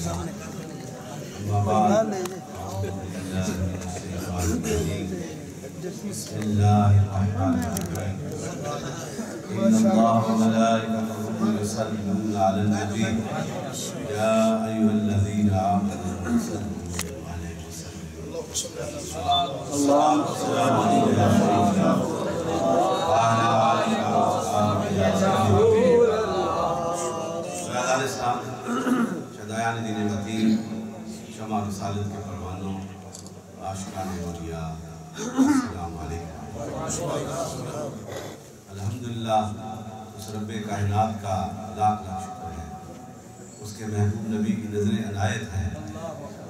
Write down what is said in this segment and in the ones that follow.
بسم الله الرحمن الرحيم إن الله وملائكته يصلون على النبي يا أيها الذين آمنوا صلوا عليه وسلموا اللهم صل على وعلى آله وصحبه السلام شدائیان دین وطین شمع رسالت کے پروانوں عاشقان اولیاء السلام علیکم الحمدللہ اس رب کائنات کا لاکھ لاکھ شکر ہے، اس کے محبوب نبی کی نظر عنایت ہے،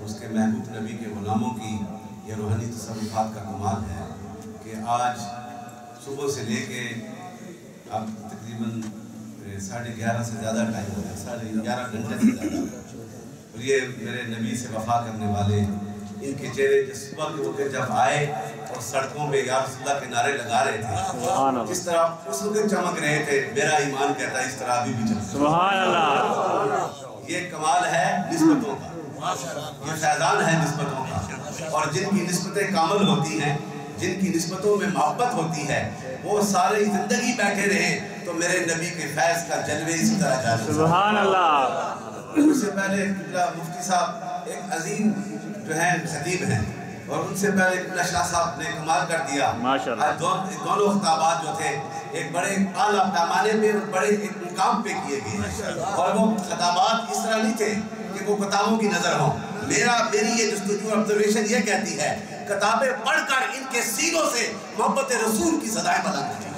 اس کے محبوب نبی کے غلاموں کی یہ روحانی تصرفات کا کمال ہے کہ آج صبح سے لے کے اب تقریباً 11:30 سے زیادہ ٹائم ہو گیا، 11:30 گھنٹے سے زیادہ، اور یہ میرے نبی سے وفا کرنے والے ان کے چہرے صبح کے وقت جب آئے اور سڑکوں پہ یا رسول اللہ کے نعرے لگا رہے تھے، جس طرح اس وقت چمک رہے تھے، میرا ایمان کہتا ہے اس طرح ابھی بھی چمک۔ سبحان اللہ! یہ کمال ہے نسبتوں کا، یہ فیضان ہے نسبتوں کا، اور جن کی نسبتیں کامل ہوتی ہیں، جن کی نسبتوں میں محبت ہوتی ہے، وہ سارے زندگی بیٹھے رہے تو میرے نبی کے فیض کا جلوے اسی طرح جاری۔ سبحان اللہ! اس سے پہلے مفتی صاحب ایک عظیم جو ہیں خطیب ہیں، اور ان سے پہلے شاہ صاحب نے کمال کر دیا۔ دونوں خطابات جو تھے ایک بڑے اعلیٰ پیمانے پہ بڑے ایک مقام پہ کیے گئے، اور وہ خطابات اس طرح نہیں تھے کہ وہ کتابوں کی نظر ہوں۔ میری یہ جستجو آبزرویشن یہ کہتی ہے کتابیں پڑھ کر ان کے سینوں سے محبت رسول کی صدائیں بلند ہوتی ہیں،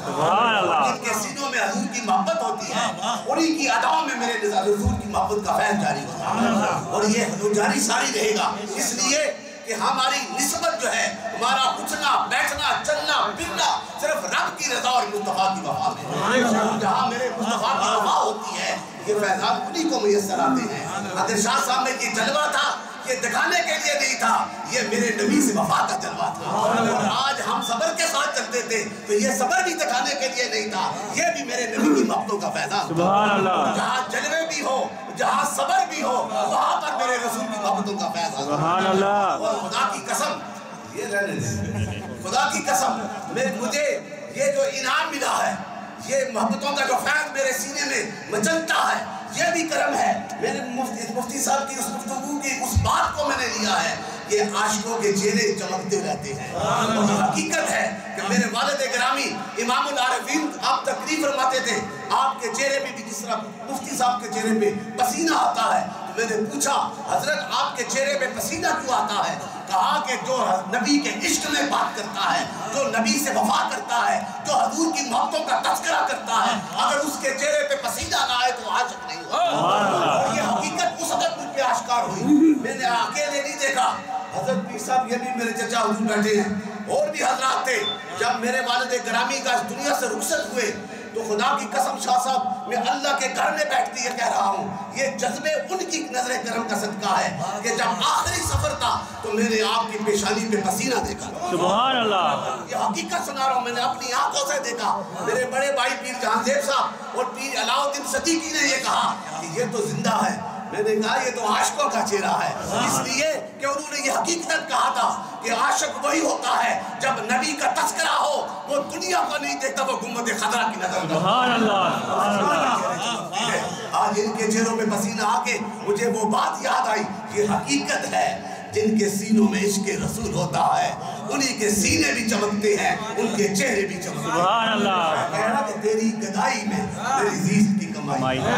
ان کے سینوں میں حضور کی محبت ہوتی ہے، انہی کی اداؤں میں میرے رسول کی محبت کا فیض جاری ہوتا ہے، اور یہ جاری ساری رہے گا، اس لیے کہ ہماری نسبت جو ہے، ہمارا اٹھنا بیٹھنا چلنا پھرنا صرف رب کی رضا اور مصطفیٰ کی وفا میں، جہاں میرے مصطفیٰ کی وفا ہوتی ہے یہ فیضان انہی کو میسر آتے ہیں۔ حضرت شاہ صاحب میں یہ جلوہ تھا، یہ دکھانے کے لیے نہیں تھا، یہ میرے نبی سے وفا کا جلوہ تھا، اور آج ہم صبر کے ساتھ چلتے تھے تو یہ صبر بھی دکھانے کے لیے نہیں تھا، یہ بھی میرے نبی کی محبتوں کا فیضان تھا۔ جہاں جلوے بھی ہو، جہاں صبر بھی ہو، وہاں پر میرے رسول کی محبتوں کا فیضان تھا۔ اور خدا کی قسم، یہ رہنے دیں، خدا کی قسم مجھے یہ جو انعام ملا ہے، یہ محبتوں کا جو فیض میرے سینے میں مچلتا ہے، یہ بھی کرم ہے۔ میرے مفتی صاحب کی اس گفتگو کی اس بات کو میں نے لیا ہے کہ عاشقوں کے چہرے چمکتے رہتے ہیں، اور یہ حقیقت ہے کہ میرے والد گرامی امام العارفین آپ تقریر فرماتے تھے، آپ کے چہرے پہ بھی جس طرح مفتی صاحب کے چہرے پہ پسینہ آتا ہے، تو میں نے پوچھا حضرت آپ کے چہرے پہ پسینہ کیوں آتا ہے؟ کہا کہ جو نبی کے عشق میں بات کرتا ہے، جو نبی سے وفا کرتا ہے، جو حضور کی محبتوں کا تذکرہ کرتا ہے، اگر اس کے چہرے پہ پسینہ نہ آئے تو عاشق نہیں ہوتا۔ اور یہ حقیقت اس وقت مجھ پہ آشکار ہوئی، میں نے اکیلے نہیں دیکھا، حضرت پیر صاحب یہ بھی میرے چچا حضور بیٹھے ہیں، اور بھی حضرات تھے، جب میرے والد گرامی کا اس دنیا سے رخصت ہوئے تو خدا کی قسم شاہ صاحب میں اللہ کے گھر میں بیٹھتی ہے کہہ رہا ہوں، یہ جذبے ان کی نظر کرم کا صدقہ ہے کہ جب آخری سفر تھا تو میں نے آپ کی پیشانی پہ پسینہ دیکھا۔ سبحان اللہ! یہ حقیقت سنا رہا ہوں، میں نے اپنی آنکھوں سے دیکھا۔ میرے بڑے بھائی پیر جہاں زیب صاحب اور پیر علاؤدین صدیقی نے یہ کہا کہ یہ تو زندہ ہے، میں نے کہا یہ تو عاشقوں کا چہرہ ہے، اس لیے کہ انہوں نے یہ حقیقت کہا تھا کہ عاشق وہی ہوتا ہے جب نبی کا تذکرہ ہو، وہ دنیا کو نہیں دیکھتا، وہ گنبد خضرا کی نظر میں۔ سبحان اللہ! آج ان کے چہروں میں پسینہ آ کے مجھے وہ بات یاد آئی، یہ حقیقت ہے جن کے سینوں میں عشق رسول ہوتا ہے انہی کے سینے بھی چمکتے ہیں، ان کے چہرے بھی چمکتے ہیں۔ سبحان اللہ! کہہ رہا کہ تیری گدائی میں میری زیست کی کمائی ہے،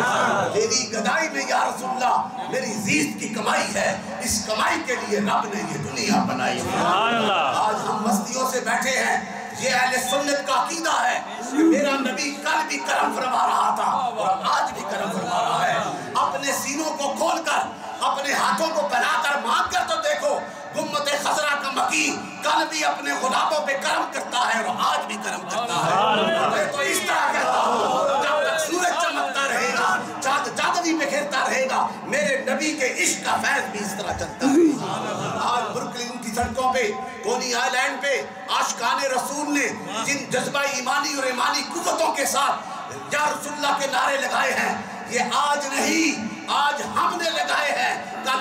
تیری گدائی میں یا رسول اللہ میری زیست کی کمائی ہے، اس کمائی کے لیے رب نے یہ دنیا بنائی ہے۔ سبحان اللہ! آج ہم مستیوں سے بیٹھے ہیں، یہ اہل سنت کا عقیدہ ہے کہ میرا نبی کل بھی کرم فرما رہا تھا اور آج بھی کرم فرما رہا ہے۔ اپنے سینوں کو کھول کر، اپنے ہاتھوں کو پھیلا کر مانگ کر تو دیکھو، گنبد خضرا کا مکی کل بھی اپنے غلاموں پہ کرم کرتا ہے اور آج بھی کرم کرتا ہے۔ میں تو اس طرح کہتا ہوں، جب تک سورج چمکتا رہے گا، چاند چاندنی بکھیرتا رہے گا، میرے نبی کے عشق کا فیض بھی اس طرح چلتا ہے۔ آج بروکلن کی سڑکوں پہ، کونی آئی لینڈ پہ عاشقان رسول نے جن جذبہ ایمانی اور ایمانی قوتوں کے ساتھ یا رسول اللہ کے نعرے لگائے ہیں، یہ آج نہیں، آج ہم نے لگائے ہیں، کل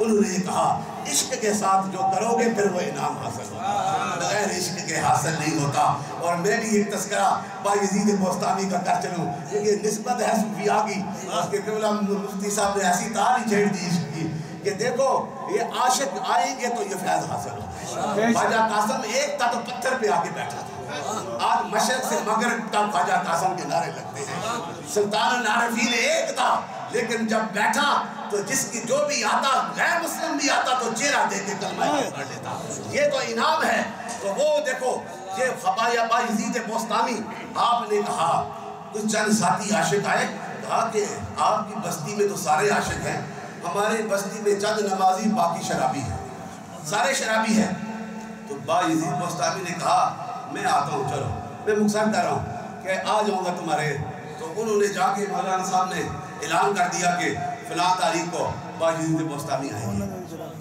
انہوں نے کہا عشق کے ساتھ جو کرو گے پھر وہ انعام حاصل ہوگا، بغیر عشق کے حاصل نہیں ہوتا۔ اور میں بھی ایک تذکرہ بایزید بوستامی کا کر چلوں، یہ نسبت ہے صوفیاء کی، اس کے قبلہ مفتی صاحب نے ایسی تار ہی چھیڑ دی عشق کی کہ دیکھو یہ عاشق آئیں گے تو یہ فیض حاصل ہوگا۔ خواجہ قاسم ایک تھا تو پتھر پہ آ کے بیٹھا تھا، آج مشرق سے مغرب تک خواجہ قاسم کے نعرے لگتے ہیں۔ سلطان العارفین ایک تھا لیکن جب بیٹھا تو جس کی جو بھی آتا، غیر مسلم بھی آتا تو چہرہ دے کے کلمہ پڑھ لیتا۔ یہ تو انعام ہے۔ تو وہ دیکھو یہ خواجہ بایزید بوستامی، آپ نے کہا کچھ چند ساتھی عاشق آئے، کہا کہ آپ کی بستی میں تو سارے عاشق ہیں، ہمارے بستی میں چند نمازی باقی شرابی ہیں، سارے شرابی ہیں۔ تو بایزید بوستامی نے کہا میں آتا ہوں، چلو میں مقصد کر رہا ہوں کہ آ جاؤں گا تمہارے۔ تو انہوں نے جا کے مولانا صاحب نے اعلان کر دیا کہ فلاں تاریخ کو بایزید بوستامی آئیں گے۔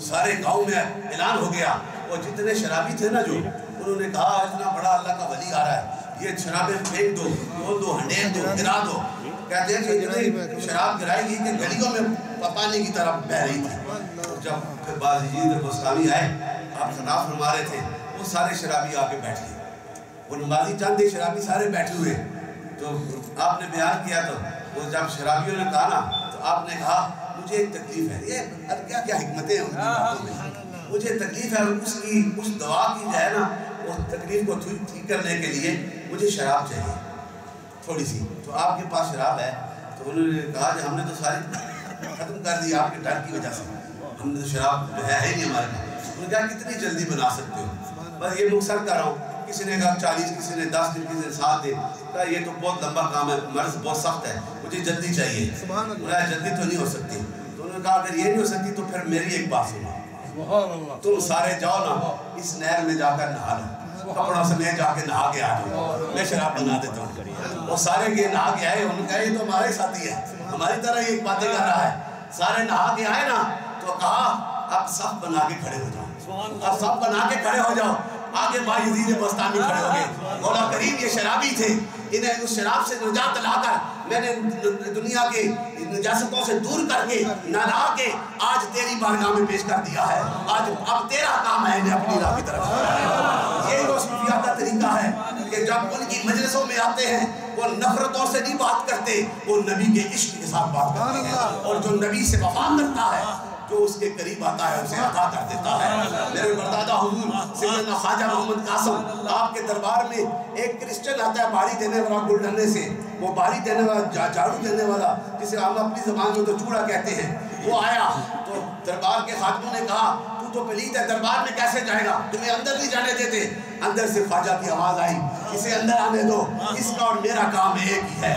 سارے گاؤں میں اعلان ہو گیا، اور جتنے شرابی تھے نا جو، انہوں نے کہا اتنا بڑا اللہ کا ولی آ رہا ہے، یہ شرابیں پھینک دو، کھول دو، ہنڈیل دو، گرا دو۔ کہتے ہیں کہ اتنی شراب گرائی گئی کہ گلیوں میں پانی کی طرف بہ رہی تھی۔ جب پھر بایزید بوستامی آئے، آپ خطاب فرما رہے تھے، وہ سارے شرابی آ کے بیٹھ گئے، وہ نمازی چند شرابی سارے بیٹھے ہوئے۔ تو آپ نے بیان کیا، تو وہ جب شرابیوں نے کہا نا تو آپ نے کہا مجھے ایک تکلیف ہے، یہ کیا کیا حکمتیں ہیں ان کی باتوں میں، مجھے تکلیف ہے اس دعا کی جو ہے نا اس تکلیف کو ٹھیک کرنے کے لیے مجھے شراب چاہیے تھوڑی سی۔ تو آپ کے پاس شراب ہے؟ تو انہوں نے کہا کہ ہم نے تو ساری ختم کر دی آپ کے ڈر کی وجہ سے، ہم نے تو شراب جو ہے ہی نہیں ہمارے پاس۔ انہوں نے کہا کتنی جلدی بنا سکتے ہو؟ بس یہ مقصد کر رہا ہوں، کسی نے کہا 40، کسی نے 10 دن، کسی نے 7 دن، کہا یہ تو بہت لمبا کام ہے، مرض بہت سخت ہے، مجھے جلدی چاہیے۔ انہوں نے جلدی تو نہیں ہو سکتی۔ تو انہوں نے کہا اگر یہ نہیں ہو سکتی تو پھر میری ایک بات سنو، تم سارے جاؤ نا اس نہر میں جا کر نہا لو، کپڑوں سمیت جا کے نہا کے آ جاؤ، میں شراب بنا دیتا ہوں۔ وہ سارے گئے نہا کے آئے، انہوں نے کہا یہ تو ہمارے ساتھی ہے، ہماری طرح یہ باتیں کر رہا ہے۔ سارے نہا کے آئے نا تو کہا اب صف بنا کے کھڑے ہو جاؤ، اب صف بنا کے کھڑے ہو جاؤ۔ آگے بایزید بوستامی کھڑے ہو گئے، مولا کریم یہ شرابی تھے، انہیں اس شراب سے نجات لا کر میں نے دنیا کے نجاستوں سے دور کر کے نہلا کے آج تیری بارگاہ میں پیش کر دیا ہے، آج اب تیرا کام ہے انہیں اپنی راہ کی طرف۔ یہ وہ صوفیاء کا طریقہ ہے کہ جب ان کی مجلسوں میں آتے ہیں وہ نفرتوں سے نہیں بات کرتے، وہ نبی کے عشق کے ساتھ بات کرتے ہیں، اور جو نبی سے وفا کرتا ہے، جو اس کے قریب آتا ہے اسے عطا کر دیتا ہے۔ میرے بردادہ حضور سیدنا خواجہ محمد قاسم، آپ کے دربار میں ایک کرسچن آتا ہے باری دینے والا گل ڈھلنے سے، وہ باری دینے والا جھاڑو دینے والا جسے ہم اپنی زبان میں تو چوڑا کہتے ہیں، وہ آیا تو دربار کے خادموں نے کہا تو پلیت ہے، دربار میں کیسے جائے گا، تمہیں اندر نہیں جانے دیتے۔ اندر سے خواجہ کی آواز آئی اسے اندر آنے دو، اس کا اور میرا کام ایک ہی ہے،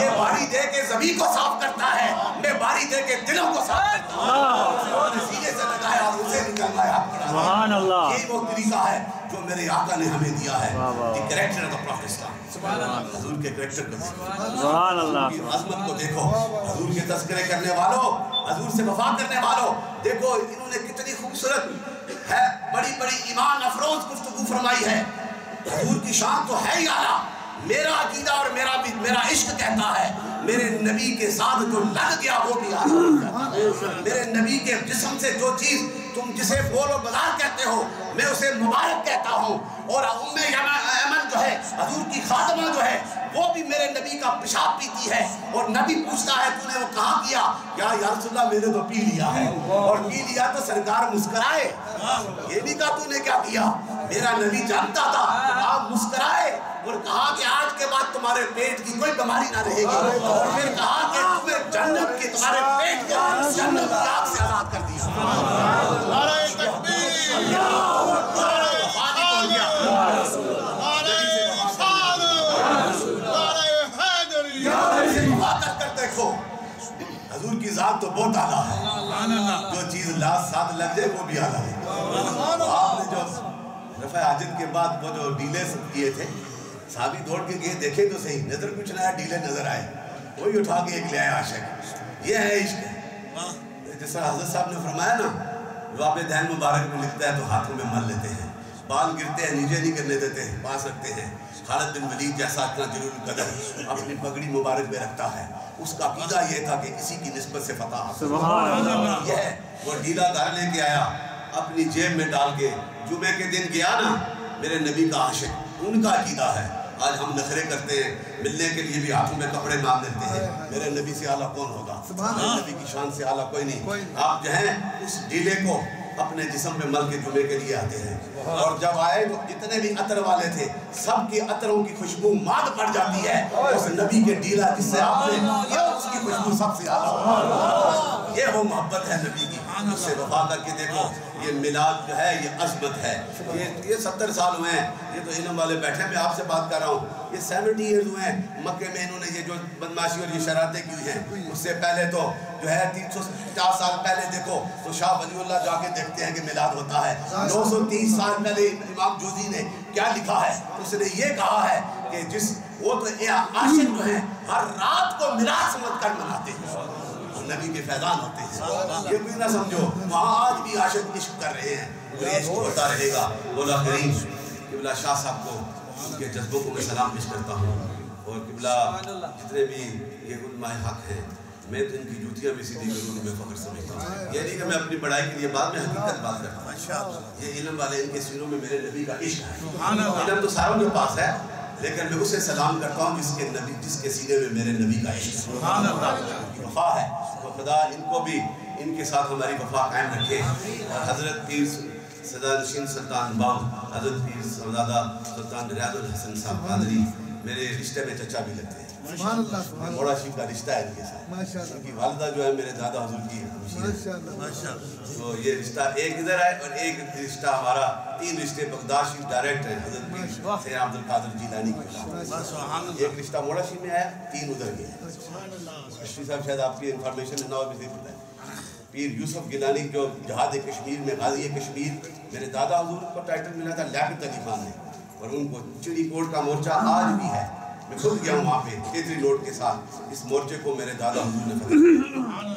یہ باری دے کے زمین کو صاف کرتا ہے، میں باری دے کے دلوں کو صاف کرتا ہوں۔ سینے سے لگایا اور اسے نکلنا ہے، سبحان اللہ، یہی وہ طریقہ ہے جو میرے آقا نے ہمیں دیا ہے۔ دی کریکٹر آف دی پروفیٹ، حضور کے کریکٹر کو سبحان اللہ، عظمت کو دیکھو، حضور کے تذکرے کرنے والوں، حضور سے وفا کرنے والوں، دیکھو انہوں نے کتنی خوبصورت ہے، بڑی بڑی ایمان افروز گفتگو فرمائی ہے۔ حضور کی شان تو ہے ہی اعلیٰ، میرا عقیدہ اور میرا عشق کہتا ہے میرے نبی کے ساتھ جو لگ گیا وہ بھی اعلیٰ، میرے نبی کے جسم سے جو چیز تم جسے بول و بازار کہتے ہو میں اسے مبارک کہتا ہوں، اور ام ایمن جو ہے حضور کی خادمہ جو ہے وہ بھی میرے نبی کا پیشاب پیتی ہے، اور نبی پوچھتا ہے تو نے وہ کہاں کیا، یا رسول اللہ میں نے تو پی لیا ہے، اور پی لیا تو سرکار مسکرائے، یہ نہیں کہا تو نے کیا کیا، میرا نبی جانتا تھا، آپ مسکرائے اور کہا کہ آج کے بعد تمہارے پیٹ کی کوئی بیماری نہ رہے گی، اور پھر کہا کہ تمہیں جنت کی تمہارے پیٹ کی جنت کی آگ سے آزاد کر دیا۔ نعرہ تکبیر، نعرہ دیکھو حضور کی ذات تو بہت اعلیٰ ہے، جو چیز لاس ساتھ لگ جائے وہ بھی اعلیٰ ہے۔ آپ نے جو رفع حاجت کے بعد وہ جو ڈیلے کیے تھے، صحابی دوڑ کے گئے دیکھے تو صحیح، نظر کچھ نہ آیا، ڈیلے نظر آئے، وہی اٹھا کے ایک لے آیا عاشق، یہ ہے عشق۔ جس طرح حضرت صاحب نے فرمایا نا، جو آپ دہن مبارک میں لکھتا ہے تو ہاتھوں میں مل لیتے ہیں، بال گرتے ہیں نیچے نہیں کرنے دیتے ہیں، پاس رکھتے ہیں. خالد بن ولید جیسا اتنا جلیل القدر اپنی پگڑی مبارک میں رکھتا ہے. اس کا عقیدہ یہ تھا کہ کسی کی نسبت سے فتح حاصل. یہ ہے وہ ڈھیلا گھر لے کے آیا اپنی جیب میں ڈال کے. جمعے کے دن گیا نا میرے نبی کا عاشق، ان کا عقیدہ ہے. آج ہم نخرے کرتے ہیں، ملنے کے لیے بھی ہاتھوں میں کپڑے مانگ لیتے ہیں. میرے نبی سے اعلیٰ کون ہوگا؟ میرے نبی کی شان سے اعلیٰ کوئی نہیں. آپ جو ہیں اس ڈھیلے کو اپنے جسم پہ مل کے جمعے کے لیے آتے ہیں. اور جب آئے تو جتنے بھی عطر والے تھے سب کے عطروں کی خوشبو ماد پڑ جاتی ہے اس نبی کے ڈھیلا جس سے آپ نے کیا، اس کی خوشبو سب سے اعلیٰ. یہ وہ محبت ہے نبی کی. اس سے وفا کر کے دیکھو. یہ میلاد جو ہے یہ عظمت ہے. یہ 70 سال ہوئے ہیں. یہ تو علم والے بیٹھے ہیں، میں آپ سے بات کر رہا ہوں. یہ 70 ایئرز ہوئے ہیں مکے میں انہوں نے یہ جو بدماشی اور یہ شرارتیں کی ہوئی ہیں. اس سے پہلے تو جو ہے 350 سال پہلے دیکھو تو شاہ ولی اللہ جا کے دیکھتے ہیں کہ میلاد ہوتا ہے. 930 سال پہلے امام جوزی نے کیا لکھا ہے؟ اس نے یہ کہا ہے کہ وہ تو عاشق جو ہیں ہر رات کو میلاد سمجھ کر مناتے ہیں، نبی کے فیضان ہوتے ہیں. یہ کوئی نہ سمجھو وہاں آج بھی عاشق عشق کر رہے ہیں. اور یہ عشق ہوتا رہے گا. مولا کریم قبلہ شاہ صاحب کو ان کے جذبوں کو میں سلام پیش کرتا ہوں. اور قبلہ جتنے بھی یہ علماء حق ہیں میں تو ان کی جوتیاں بھی سیدھی کروں میں فخر سمجھتا ہوں. یہ نہیں کہ میں اپنی بڑائی کے لیے بعد میں حقیقت بات کرتا ہوں. یہ علم والے ان کے سینوں میں میرے نبی کا عشق ہے. علم تو ساروں کے پاس ہے لیکن میں اسے سلام کرتا ہوں جس کے سینے میں میرے نبی کا عشق ہے. وفا ہے. تو خدا ان کو بھی ان کے ساتھ ہماری وفا قائم رکھے. اور حضرت پیر صدا نشین سلطان بام حضرت پیر سمزادہ سلطان ریاض الحسن صاحب قادری میرے رشتے میں چچا بھی لگتے ہیں. موڑا شیف کا رشتہ ہے ان کے ساتھ. ان کی والدہ جو ہے میرے دادا حضور کی تو یہ رشتہ ایک ادھر ہے اور ایک رشتہ ہمارا 3 رشتے بغداد شریف ڈائریکٹ ہیں حضرت پیر سید عبد القادر جیلانی کے. ایک رشتہ موڑا شیف میں آیا 3 ادھر گئے. اشری صاحب شاید آپ کی انفارمیشن نہ بھی پتہ ہے. پیر یوسف گیلانی جو جہاد کشمیر میں غازی کشمیر میرے دادا حضور کو ٹائٹل ملا تھا لیاقت علی خان نے. اور ان کو چڑی کوٹ کا مورچہ آج بھی ہے. میں خود گیا ہوں وہاں پہ کیتری لوٹ کے ساتھ. اس مورچے کو میرے دادا حضور نے فتح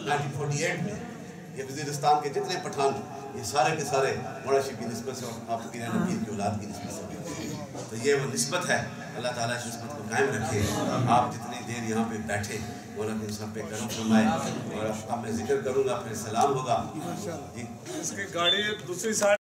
کیا 1948 میں. یہ وزیرستان کے جتنے پٹھان یہ سارے کے سارے موڑا شیف کی نسبت سے اور آپ کی پیر کی اولاد کی نسبت سے. تو یہ وہ نسبت ہے. اللہ تعالیٰ اس نسبت کو قائم رکھے. آپ جتنی دیر یہاں پہ بیٹھے مولا کے سب پہ کرم فرمائے. اور اب میں ذکر کروں گا پھر سلام ہوگا. اس کی گاڑی دوسری سائڈ